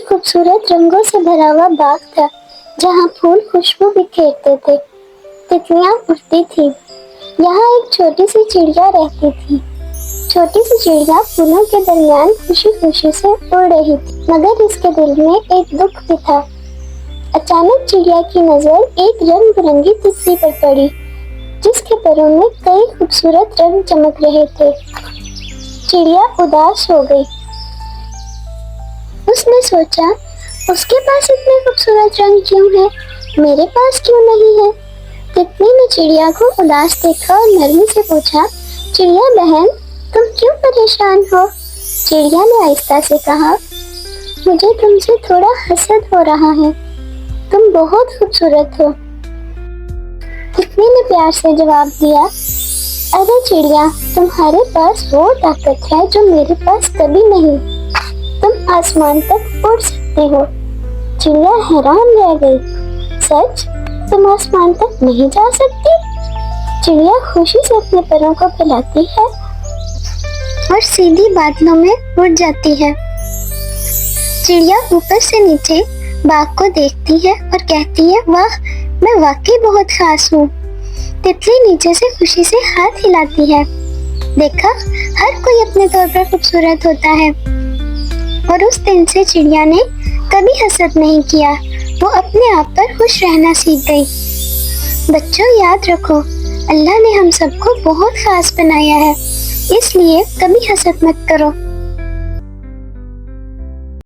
खूबसूरत रंगों से भरा हुआ बाग था, जहाँ फूल खुशबू बिखेरते थे। तितलियां उड़ती थी। यहाँ एक छोटी सी चिड़िया रहती थी। छोटी सी चिड़िया फूलों के दरमियान खुशी खुशी से उड़ रही थी, मगर इसके दिल में एक दुख भी था। अचानक चिड़िया की नजर एक रंग बिरंगी तितली पर पड़ी, जिसके पैरों में कई खूबसूरत रंग चमक रहे थे। चिड़िया उदास हो गई। उसने सोचा, उसके पास इतने खूबसूरत रंग क्यों है, मेरे पास क्यों नहीं है। तितली ने चिड़िया को उदास देखा और नरमी से पूछा, चिड़िया बहन, तुम क्यों परेशान हो। चिड़िया ने आहिस्ता से कहा, मुझे तुमसे थोड़ा हसद हो रहा है, तुम बहुत खूबसूरत हो। तितली ने प्यार से जवाब दिया, अरे चिड़िया, तुम्हारे पास वो ताकत है जो मेरे पास कभी नहीं, तुम आसमान तक उड़ सकते हो। चिड़िया हैरान रह गई, सच, तुम आसमान तक नहीं जा सकती। चिड़िया खुशी से अपने पैरों को फैलाती है और सीधी बादलों में उड़ जाती है। चिड़िया ऊपर से नीचे बाग को देखती है और कहती है, वाह, मैं वाकई बहुत खास हूँ। तितली नीचे से खुशी से हाथ हिलाती है। देखा, हर कोई अपने तौर पर खूबसूरत होता है। और उस दिन से चिड़िया ने कभी हसद नहीं किया, वो अपने आप पर खुश रहना सीख गई। बच्चों, याद रखो, अल्लाह ने हम सबको बहुत खास बनाया है, इसलिए कभी हसद मत करो।